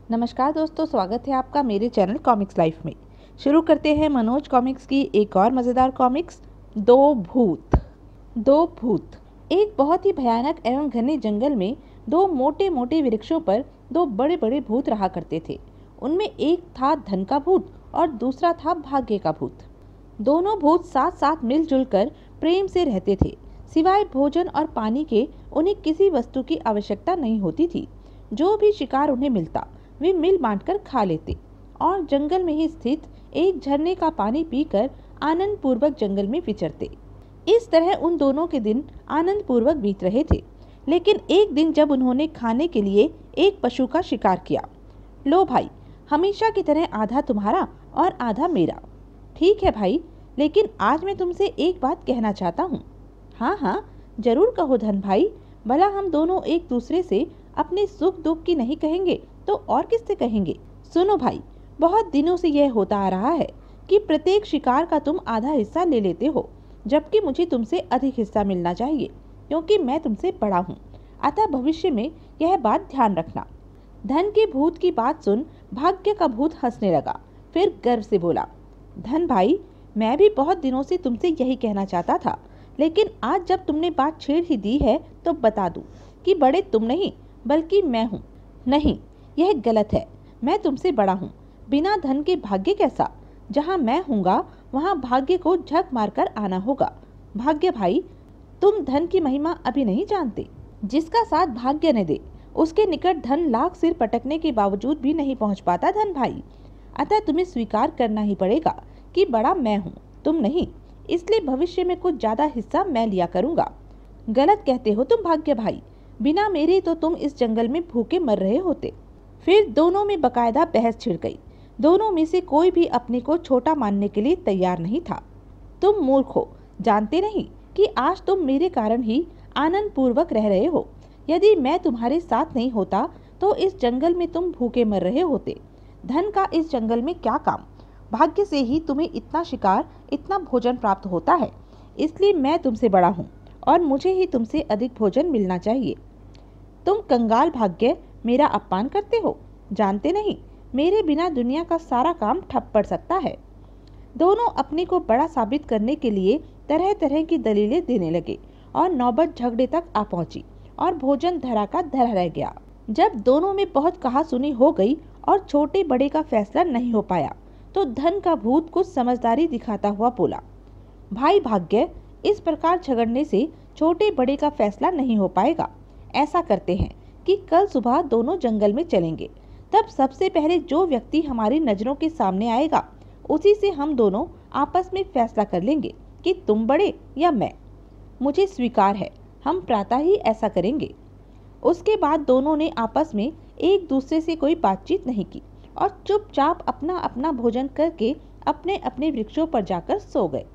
नमस्कार दोस्तों, स्वागत है आपका मेरे चैनल कॉमिक्स लाइफ में। शुरू करते हैं मनोज कॉमिक्स की एक और मज़ेदार कॉमिक्स, दो भूत। दो भूत। एक बहुत ही भयानक एवं घने जंगल में दो मोटे मोटे वृक्षों पर दो बड़े बड़े भूत रहा करते थे। उनमें एक था धन का भूत और दूसरा था भाग्य का भूत। दोनों भूत साथ साथ मिलजुल कर प्रेम से रहते थे। सिवाय भोजन और पानी के उन्हें किसी वस्तु की आवश्यकता नहीं होती थी। जो भी शिकार उन्हें मिलता वे मिल बांटकर खा लेते और जंगल में ही स्थित एक झरने का पानी पीकर आनंद पूर्वक जंगल में विचरते। इस तरह उन दोनों के दिन आनंद पूर्वक बीत रहे थे। लेकिन एक दिन जब उन्होंने खाने के लिए एक पशु का शिकार किया। लो भाई, हमेशा की तरह आधा तुम्हारा और आधा मेरा। ठीक है भाई, लेकिन आज मैं तुमसे एक बात कहना चाहता हूँ। हाँ हाँ, जरूर कहो धन भाई। भला हम दोनों एक दूसरे से अपने सुख दुख की नहीं कहेंगे तो और किससे कहेंगे। सुनो भाई, बहुत दिनों से यह होता आ रहा है कि प्रत्येक शिकार का तुम आधा हिस्सा ले लेते हो, जबकि मुझे तुमसे अधिक हिस्सा मिलना चाहिए, क्योंकि मैं तुमसे बड़ा हूँ। अतः भविष्य में यह बात ध्यान रखना। धन के भूत की बात सुन भाग्य का भूत हंसने लगा। फिर गर्व से बोला, धन भाई, मैं भी बहुत दिनों से तुमसे यही कहना चाहता था, लेकिन आज जब तुमने बात छेड़ ही दी है तो बता दूं कि बड़े तुम नहीं बल्कि मैं हूँ। नहीं, यह गलत है। मैं तुमसे बड़ा हूँ। बिना धन के भाग्य कैसा? जहाँ मैं हूँगा वहाँ भाग्य को झक मारकर आना होगा। भाग्य भाई, तुम धन की महिमा अभी नहीं जानते। जिसका साथ भाग्य न दे उसके निकट धन लाख सिर पटकने के बावजूद भी नहीं पहुँच पाता धन भाई। अतः तुम्हें स्वीकार करना ही पड़ेगा कि बड़ा मैं हूँ, तुम नहीं। इसलिए भविष्य में कुछ ज्यादा हिस्सा मैं लिया करूँगा। गलत कहते हो तुम भाग्य भाई। बिना मेरे तो तुम इस जंगल में भूखे मर रहे होते। फिर दोनों में बकायदा बहस छिड़ गई। दोनों में से कोई भी अपने को छोटा मानने के लिए तैयार नहीं था। तुम मूर्ख हो, जानते नहीं कि आज तुम मेरे कारण ही आनंद पूर्वक रह रहे हो। यदि मैं तुम्हारे साथ नहीं होता तो इस जंगल में तुम भूखे मर रहे होते। धन का इस जंगल में क्या काम? भाग्य से ही तुम्हें इतना शिकार, इतना भोजन प्राप्त होता है। इसलिए मैं तुमसे बड़ा हूँ और मुझे ही तुमसे अधिक भोजन मिलना चाहिए। तुम कंगाल भाग्य मेरा अपमान करते हो। जानते नहीं, मेरे बिना दुनिया का सारा काम ठप पड़ सकता है। दोनों अपने को बड़ा साबित करने के लिए तरह तरह की दलीलें देने लगे और नौबत झगड़े तक आ पहुंची और भोजन धरा का धरा रह गया। जब दोनों में बहुत कहासुनी हो गई और छोटे बड़े का फैसला नहीं हो पाया तो धन का भूत कुछ समझदारी दिखाता हुआ बोला, भाई भाग्य, इस प्रकार झगड़ने से छोटे बड़े का फैसला नहीं हो पाएगा। ऐसा करते हैं कि कल सुबह दोनों जंगल में चलेंगे। तब सबसे पहले जो व्यक्ति हमारी नजरों के सामने आएगा उसी से हम दोनों आपस में फैसला कर लेंगे कि तुम बड़े या मैं। मुझे स्वीकार है, हम प्रातः ही ऐसा करेंगे। उसके बाद दोनों ने आपस में एक दूसरे से कोई बातचीत नहीं की और चुपचाप अपना अपना भोजन करके अपने अपने वृक्षों पर जाकर सो गए।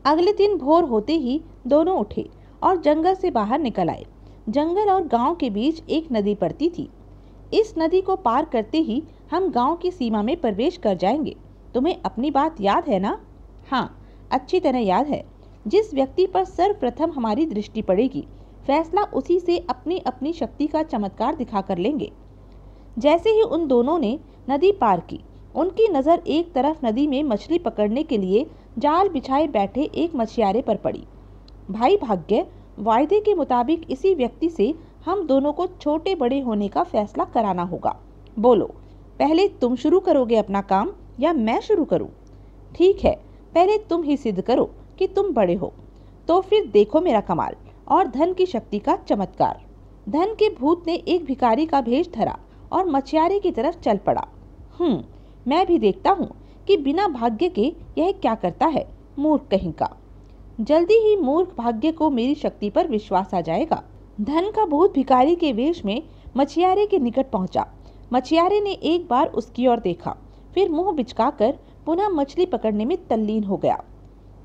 अगले दिन भोर होते ही दोनों उठे और जंगल से बाहर निकल आए। जंगल और गांव के बीच एक नदी पड़ती थी। इस नदी को पार करते ही हम गांव की सीमा में प्रवेश कर जाएंगे। तुम्हें अपनी बात याद है ना? हाँ, अच्छी तरह याद है। जिस व्यक्ति पर सर्वप्रथम हमारी दृष्टि पड़ेगी, फैसला उसी से अपनी अपनी शक्ति का चमत्कार दिखा कर लेंगे। जैसे ही उन दोनों ने नदी पार की, उनकी नज़र एक तरफ नदी में मछली पकड़ने के लिए जाल बिछाए बैठे एक मछियारे पर पड़ी। भाई भाग्य, वायदे के मुताबिक इसी व्यक्ति से हम दोनों को छोटे बड़े होने का फैसला कराना होगा। बोलो, पहले तुम शुरू करोगे अपना काम या मैं शुरू करूं? ठीक है, पहले तुम ही सिद्ध करो कि तुम बड़े हो, तो फिर देखो मेरा कमाल और धन की शक्ति का चमत्कार। धन के भूत ने एक भिखारी का भेष धरा और मछियारे की तरफ चल पड़ा। मैं भी देखता हूँ कि बिना भाग्य के यह क्या करता है, मूर्ख कहीं का। जल्दी ही मूर्ख भाग्य को मेरी शक्ति पर विश्वास आ जाएगा। धन का भूत भिखारी के वेश में मछियारे के निकट पहुंचा। मछियारे ने एक बार उसकी ओर देखा, फिर मुंह बिचकाकर पुनः मछली पकड़ने में तल्लीन हो गया।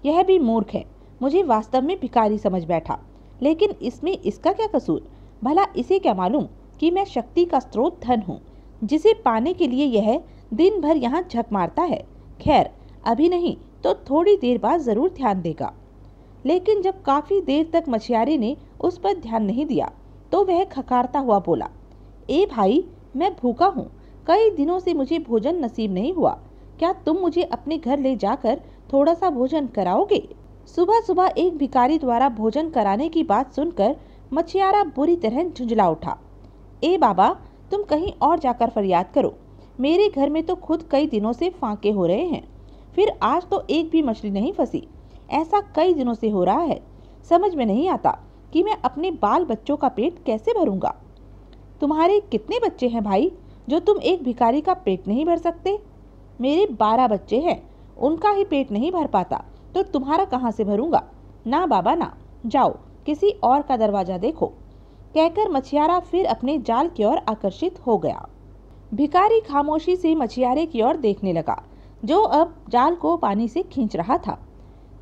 यह भी मूर्ख है, मुझे वास्तव में भिखारी समझ बैठा, लेकिन इसमें इसका क्या कसूर? भला इसे क्या मालूम कि मैं शक्ति का स्रोत धन हूँ, जिसे पाने के लिए यह दिन भर यहाँ झक मारता है। खैर, अभी नहीं तो थोड़ी देर बाद जरूर ध्यान देगा। लेकिन जब काफी देर तक मछियारे ने उस पर ध्यान नहीं दिया तो वह खखारता हुआ बोला, ए भाई, मैं भूखा हूँ, कई दिनों से मुझे भोजन नसीब नहीं हुआ। क्या तुम मुझे अपने घर ले जाकर थोड़ा सा भोजन कराओगे? सुबह सुबह एक भिखारी द्वारा भोजन कराने की बात सुनकर मछियारा बुरी तरह झुंझला उठा। ए बाबा, तुम कहीं और जाकर फरियाद करो। मेरे घर में तो खुद कई दिनों से फांके हो रहे हैं, फिर आज तो एक भी मछली नहीं फंसी। ऐसा कई दिनों से हो रहा है। समझ में नहीं आता कि मैं अपने बाल बच्चों का पेट कैसे भरूंगा। तुम्हारे कितने बच्चे हैं भाई, जो तुम एक भिखारी का पेट नहीं भर सकते? मेरे 12 बच्चे हैं, उनका ही पेट नहीं भर पाता तो तुम्हारा कहाँ से भरूंगा? ना बाबा ना, जाओ किसी और का दरवाजा देखो, कहकर मछियारा फिर अपने जाल की ओर आकर्षित हो गया। भिखारी खामोशी से मछियारे की ओर देखने लगा, जो अब जाल को पानी से खींच रहा था।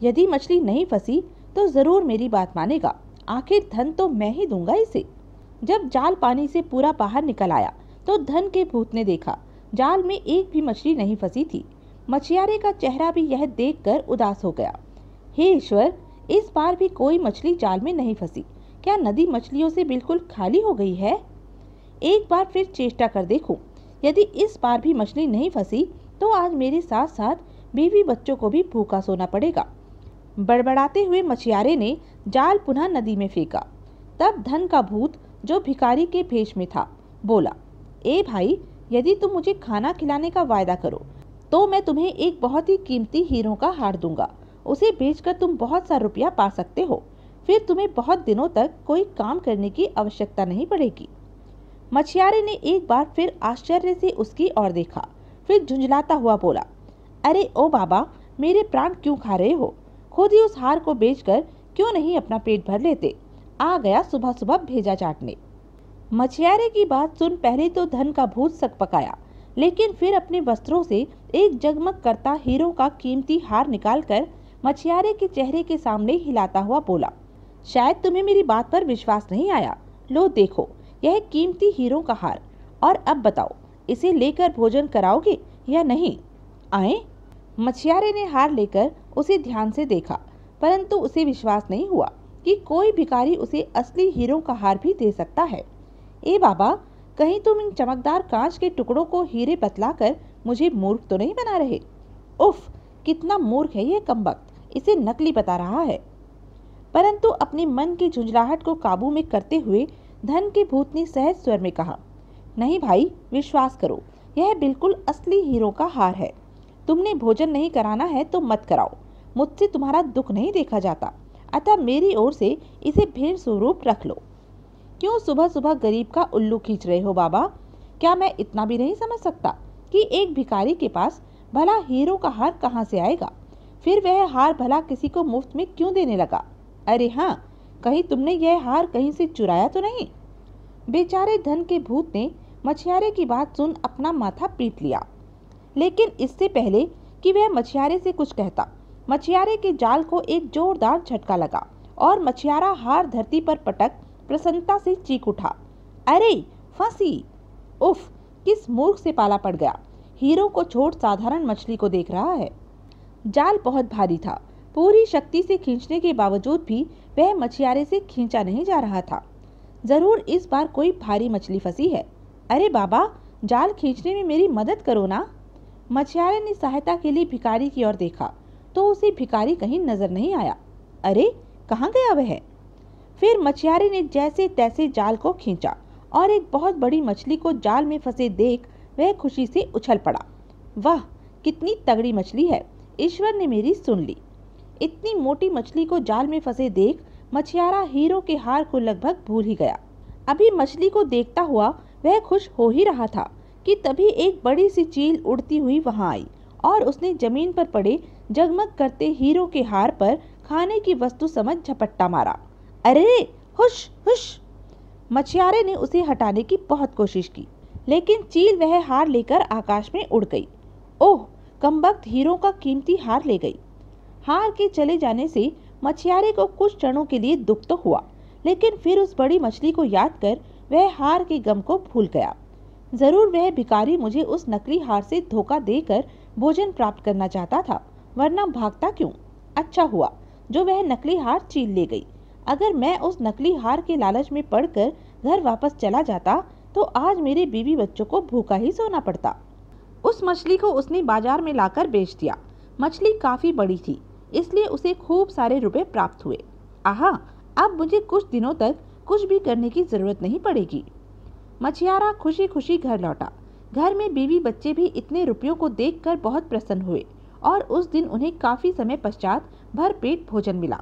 यदि मछली नहीं फंसी तो जरूर मेरी बात मानेगा, आखिर धन तो मैं ही दूंगा इसे। जब जाल पानी से पूरा बाहर निकल आया तो धन के भूत ने देखा जाल में एक भी मछली नहीं फंसी थी। मछियारे का चेहरा भी यह देखकर उदास हो गया। हे ईश्वर, इस बार भी कोई मछली जाल में नहीं फंसी। क्या नदी मछलियों से बिल्कुल खाली हो गई है? एक बार फिर चेष्टा कर देखूं। यदि इस बार भी मछली नहीं फंसी तो आज मेरे साथ साथ बीवी बच्चों को भी भूखा सोना पड़ेगा। बड़बड़ाते हुए मछियारे ने जाल पुनः नदी में फेंका। तब धन का भूत, जो भिखारी के भेष में था, बोला, ए भाई, यदि तुम मुझे खाना खिलाने का वायदा करो तो मैं तुम्हें एक बहुत ही कीमती हीरों का हार दूंगा। उसे बेचकर तुम बहुत सा रुपया पा सकते हो। फिर तुम्हें बहुत दिनों तक कोई काम करने की आवश्यकता नहीं पड़ेगी। मछियारे ने एक बार फिर आश्चर्य से उसकी ओर देखा, फिर झुंझलाता हुआ बोला, अरे ओ बाबा, मेरे प्राण क्यों खा रहे हो? खुद ही उस हार को बेचकर क्यों नहीं अपना पेट भर लेते? आ गया सुबह सुबह भेजा चाटने। मछियारे की बात सुन पहले तो धन का भूत सकपकाया, लेकिन फिर अपने वस्त्रों से एक जगमग करता हीरो का कीमती हार निकालकर मछियारे के चेहरे के सामने हिलाता हुआ बोला, शायद तुम्हें मेरी बात पर विश्वास नहीं आया। लो देखो, यह कीमती हीरो का हार। और अब बताओ, इसे लेकर भोजन कराओगे या नहीं? आए? मछियारे ने हार लेकर उसे ध्यान से देखा, परंतु उसे विश्वास नहीं हुआ कि कोई भिखारी उसे असली हीरो का हार भी दे सकता है। ए बाबा, कहीं तुम इन चमकदार कांच के टुकड़ों को हीरे बतलाकर मुझे मूर्ख तो नहीं बना रहे? उफ, कितना मूर्ख है यह कमबख्त, इसे नकली बता रहा है। परंतु अपने मन की झुंझलाहट को काबू में करते हुए धन के भूत ने सहज स्वर में कहा, नहीं भाई, विश्वास करो, यह बिल्कुल असली हीरो का हार है। तुमने भोजन नहीं कराना है तो मत कराओ, मुझसे तुम्हारा दुख नहीं देखा जाता, अतः मेरी ओर से इसे भेंट स्वरूप रख लो। क्यों सुबह सुबह गरीब का उल्लू खींच रहे हो बाबा? क्या मैं इतना भी नहीं समझ सकता कि एक भिखारी के पास भला हीरो का हार कहाँ से आएगा? फिर वह हार भला किसी को मुफ्त में क्यों देने लगा? अरे हाँ, कहीं तुमने यह हार कहीं से चुराया तो नहीं? बेचारे धन के भूत ने मछियारे की बात सुन अपना माथा पीट लिया, लेकिन इससे पहले कि वह मछियारे से कुछ कहता, मछियारे के जाल को एक जोरदार झटका लगा और मछियारा हार धरती पर पटक प्रसन्नता से चीख उठा, अरे फांसी! उफ, किस मूर्ख से पाला पड़ गया। हीरो को छोड़ साधारण मछली को देख रहा है। जाल बहुत भारी था, पूरी शक्ति से खींचने के बावजूद भी वह मछियारे से खींचा नहीं जा रहा था। जरूर इस बार कोई भारी मछली फंसी है। अरे बाबा, जाल खींचने में मेरी मदद करो ना। मछियारे ने सहायता के लिए भिखारी की ओर देखा तो उसे भिखारी कहीं नजर नहीं आया। अरे, कहाँ गया वह? फिर मछियारे ने जैसे तैसे जाल को खींचा और एक बहुत बड़ी मछली को जाल में फंसे देख वह खुशी से उछल पड़ा। वाह, कितनी तगड़ी मछली है, ईश्वर ने मेरी सुन ली। इतनी मोटी मछली को जाल में फंसे देख मछियारा हीरो के हार को लगभग भूल ही गया। अभी मछली को देखता हुआ वह खुश हो ही रहा था कि तभी एक बड़ी सी चील उड़ती हुई वहां आई और उसने जमीन पर पड़े जगमग करते हीरो के हार पर खाने की वस्तु समझ झपट्टा मारा। अरे हुश हुश! मछियारे ने उसे हटाने की बहुत कोशिश की, लेकिन चील वह हार लेकर आकाश में उड़ गई। ओह, कमबख्त हीरो का कीमती हार ले गई। हार के चले जाने से मछियारे को कुछ क्षणों के लिए दुख तो हुआ, लेकिन फिर उस बड़ी मछली को याद कर वह हार के गम को भूल गया। जरूर वह भिखारी मुझे उस नकली हार से धोखा देकर भोजन प्राप्त करना चाहता था, वरना भागता क्यों? अच्छा हुआ जो वह नकली हार चील ले गई। अगर मैं उस नकली हार के लालच में पड़कर घर वापस चला जाता तो आज मेरे बीवी बच्चों को भूखा ही सोना पड़ता। उस मछली को उसने बाजार में लाकर बेच दिया। मछली काफी बड़ी थी, इसलिए उसे खूब सारे रुपए प्राप्त हुए। आहा, अब मुझे कुछ दिनों तक कुछ भी करने की जरूरत नहीं पड़ेगी। मछियारा खुशी खुशी घर लौटा। घर में बीवी बच्चे भी इतने रुपयों को देखकर बहुत प्रसन्न हुए और उस दिन उन्हें काफी समय पश्चात भरपेट भोजन मिला।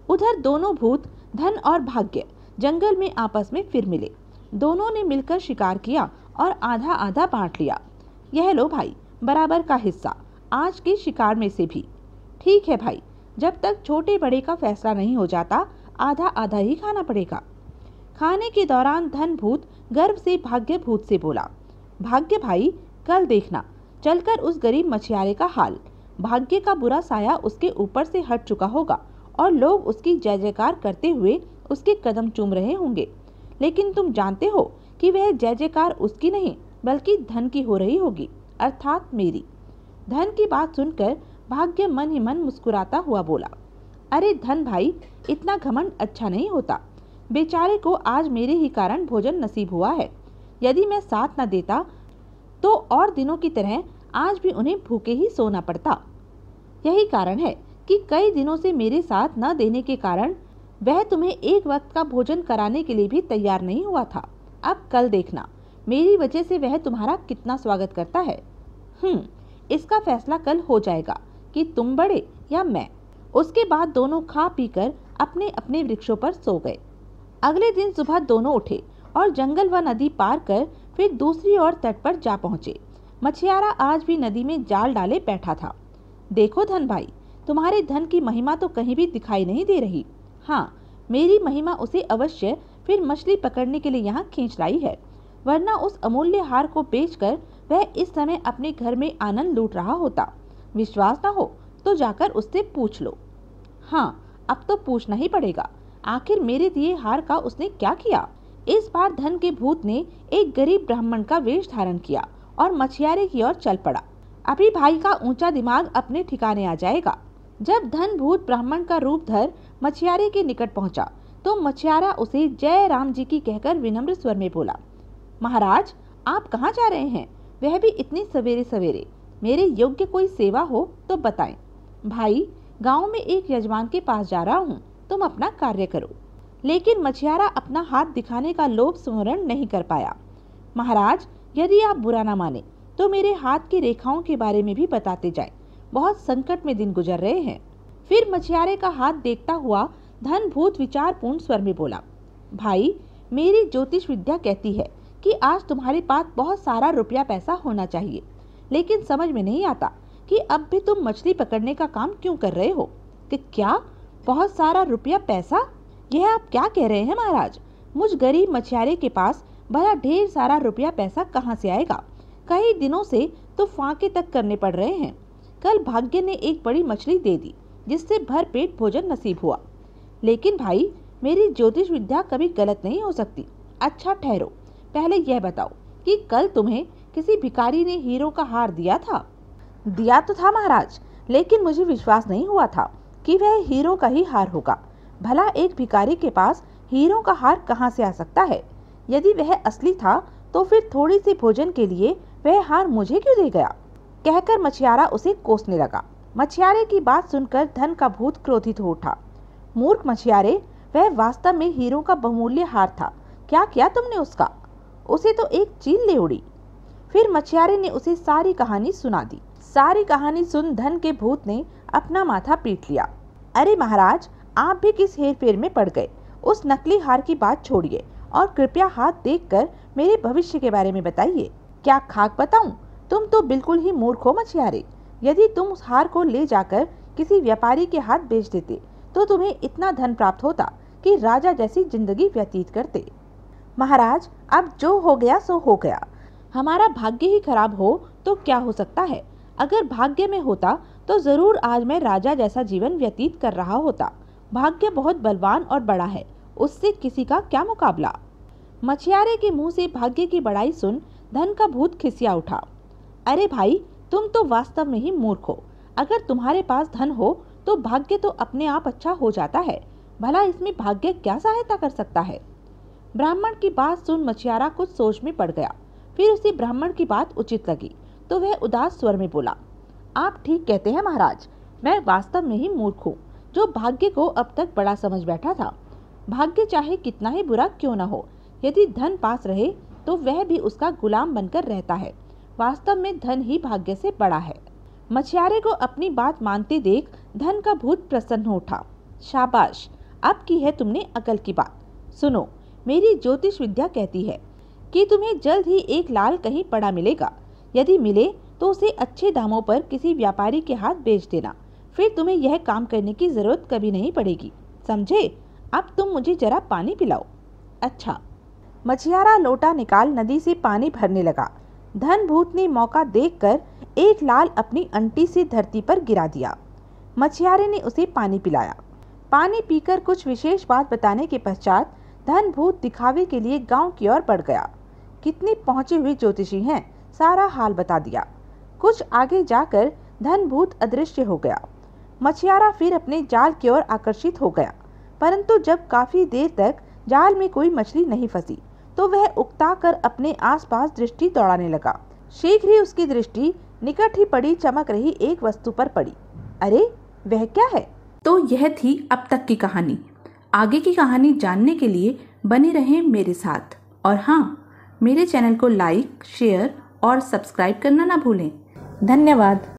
उधर दोनों भूत धन और भाग्य जंगल में आपस में फिर मिले। दोनों ने मिलकर शिकार किया और आधा आधा बांट लिया। यह लो भाई, बराबर का हिस्सा आज के शिकार में से भी। ठीक है भाई, जब तक छोटे बड़े का फैसला नहीं हो जाता आधा आधा ही खाना पड़ेगा। खाने के दौरान धन भूत गर्व से भाग्य भूत से बोला, भाग्य भाई, कल देखना चलकर उस गरीब मछियारे का हाल। भाग्य का बुरा साया उसके ऊपर से हट चुका होगा और लोग उसकी जय जयकार करते हुए उसके कदम चूम रहे होंगे। लेकिन तुम जानते हो कि वह जय जयकार उसकी नहीं बल्कि धन की हो रही होगी, अर्थात मेरी। धन की बात सुनकर भाग्य मन ही मन मुस्कुराता हुआ बोला, अरे धन भाई, इतना घमंड अच्छा नहीं होता। बेचारे को आज मेरे ही कारण भोजन नसीब हुआ है। यदि मैं साथ न देता तो और दिनों की तरह आज भी उन्हें भूखे ही सोना पड़ता। यही कारण है कि कई दिनों से मेरे साथ न देने के कारण वह तुम्हें एक वक्त का भोजन कराने के लिए भी तैयार नहीं हुआ था। अब कल देखना मेरी वजह से वह तुम्हारा कितना स्वागत करता है। इसका फैसला कल हो जाएगा कि तुम बड़े या मैं। उसके बाद दोनों खा पीकर अपने अपने वृक्षों पर सो गए। अगले दिन सुबह दोनों उठे और जंगल व नदी पार कर फिर दूसरी ओर तट पर जा पहुंचे। मछियारा आज भी नदी में जाल डाले बैठा था। देखो धन भाई, तुम्हारे धन की महिमा तो कहीं भी दिखाई नहीं दे रही। हाँ, मेरी महिमा उसे अवश्य फिर मछली पकड़ने के लिए यहाँ खींच लाई है, वरना उस अमूल्य हार को बेचकर वह इस समय अपने घर में आनंद लूट रहा होता। विश्वास न हो तो जाकर उससे पूछ लो। हाँ, अब तो पूछना ही पड़ेगा, आखिर मेरे दिए हार का उसने क्या किया। इस बार धन के भूत ने एक गरीब ब्राह्मण का वेश धारण किया और मछियारे की ओर चल पड़ा। अभी भाई का ऊंचा दिमाग अपने ठिकाने आ जाएगा। जब धन भूत ब्राह्मण का रूप धर मछियारे के निकट पहुंचा तो मछियारा उसे जय राम जी की कहकर विनम्र स्वर में बोला, महाराज, आप कहाँ जा रहे हैं, वह भी इतनी सवेरे सवेरे। मेरे योग्य कोई सेवा हो तो बताएं। भाई, गांव में एक यजमान के पास जा रहा हूँ, तुम अपना कार्य करो। लेकिन मछियारा अपना हाथ दिखाने का लोभ स्मरण नहीं कर पाया। महाराज, यदि आप बुरा न माने तो मेरे हाथ की रेखाओं के बारे में भी बताते जाएं। बहुत संकट में दिन गुजर रहे हैं। फिर मछियारे का हाथ देखता हुआ धन भूत विचारपूर्ण स्वर में बोला, भाई, मेरी ज्योतिष विद्या कहती है कि आज तुम्हारे पास बहुत सारा रुपया पैसा होना चाहिए, लेकिन समझ में नहीं आता कि अब भी तुम मछली पकड़ने का काम क्यों कर रहे हो। कि क्या बहुत सारा रुपया पैसा? यह आप क्या कह रहे हैं महाराज? मुझ गरीब मछियारे के पास भला ढेर सारा रुपया पैसा कहाँ से आएगा? कई दिनों से तो फाके तक करने पड़ रहे हैं। कल भाग्य ने एक बड़ी मछली दे दी जिससे भरपेट भोजन नसीब हुआ। लेकिन भाई, मेरी ज्योतिष विद्या कभी गलत नहीं हो सकती। अच्छा ठहरो, पहले यह बताओ कि कल तुम्हें किसी भिखारी ने हीरो का हार दिया था? दिया तो था महाराज, लेकिन मुझे विश्वास नहीं हुआ था कि वह हीरो का ही हार होगा। भला एक भिखारी के पास हीरो का हार कहाँ से आ सकता है? यदि वह असली था तो फिर थोड़ी सी भोजन के लिए वह हार मुझे क्यों दे गया? कहकर मछियारा उसे कोसने लगा। मछियारे की बात सुनकर धन का भूत क्रोधित हो उठा। मूर्ख मछियारे, वह वास्तव में हीरो का बहुमूल्य हार था। क्या किया तुमने उसका? उसे तो एक चील ले उड़ी। फिर मछियारे ने उसे सारी कहानी सुना दी। सारी कहानी सुन धन के भूत ने अपना माथा पीट लिया। अरे महाराज, आप भी किस हेर फेर में पड़ गए? उस नकली हार की बात छोड़िए और कृपया हाथ देखकर मेरे भविष्य के बारे में बताइए। क्या खाक बताऊं? तुम तो बिल्कुल ही मूर्ख हो मछियारे। यदि तुम उस हार को ले जाकर किसी व्यापारी के हाथ बेच देते तो तुम्हें इतना धन प्राप्त होता कि राजा जैसी जिंदगी व्यतीत करते। महाराज, अब जो हो गया सो हो गया। हमारा भाग्य ही खराब हो तो क्या हो सकता है? अगर भाग्य में होता तो जरूर आज मैं राजा जैसा जीवन व्यतीत कर रहा होता। भाग्य बहुत बलवान और बड़ा है, उससे किसी का क्या मुकाबला। मछियारे के मुंह से भाग्य की बड़ाई सुन धन का भूत खिसिया उठा। अरे भाई, तुम तो वास्तव में ही मूर्ख हो। अगर तुम्हारे पास धन हो तो भाग्य तो अपने आप अच्छा हो जाता है। भला इसमें भाग्य क्या सहायता कर सकता है? ब्राह्मण की बात सुन मछियारा कुछ सोच में पड़ गया। फिर उसे ब्राह्मण की बात उचित लगी तो वह उदास स्वर में बोला, आप ठीक कहते हैं महाराज, मैं वास्तव में ही मूर्ख हूँ जो भाग्य को अब तक बड़ा समझ बैठा था। भाग्य चाहे कितना ही बुरा क्यों न हो, यदि धन पास रहे तो वह भी उसका गुलाम बनकर रहता है। वास्तव में धन ही भाग्य से बड़ा है। मछियारे को अपनी बात मानते देख धन का भूत प्रसन्न हो उठा। शाबाश, अब की है तुमने अकल की बात। सुनो, मेरी ज्योतिष विद्या कहती है कि तुम्हें जल्द ही एक लाल कहीं पड़ा मिलेगा। यदि मिले तो उसे अच्छे दामों पर किसी व्यापारी के हाथ बेच देना, फिर तुम्हें यह काम करने की जरूरत कभी नहीं पड़ेगी, समझे? अब तुम मुझे जरा पानी पिलाओ। अच्छा। मछियारा लोटा निकाल नदी से पानी भरने लगा। धन भूत ने मौका देखकर एक लाल अपनी अंटी से धरती पर गिरा दिया। मछियारे ने उसे पानी पिलाया। पानी पीकर कुछ विशेष बात बताने के पश्चात धन भूत दिखावे के लिए गांव की ओर बढ़ गया। कितने पहुंचे हुए ज्योतिषी हैं, सारा हाल बता दिया। कुछ आगे जाकर धन भूत अदृश्य हो गया। मछियारा फिर अपने जाल की ओर आकर्षित हो गया, परंतु जब काफी देर तक जाल में कोई मछली नहीं फंसी तो वह उकताकर अपने आसपास दृष्टि दौड़ाने लगा। शीघ्र ही उसकी दृष्टि निकट ही पड़ी चमक रही एक वस्तु पर पड़ी। अरे, वह क्या है? तो यह थी अब तक की कहानी। आगे की कहानी जानने के लिए बने रहें मेरे साथ। और हाँ, मेरे चैनल को लाइक, शेयर और सब्सक्राइब करना ना भूलें। धन्यवाद।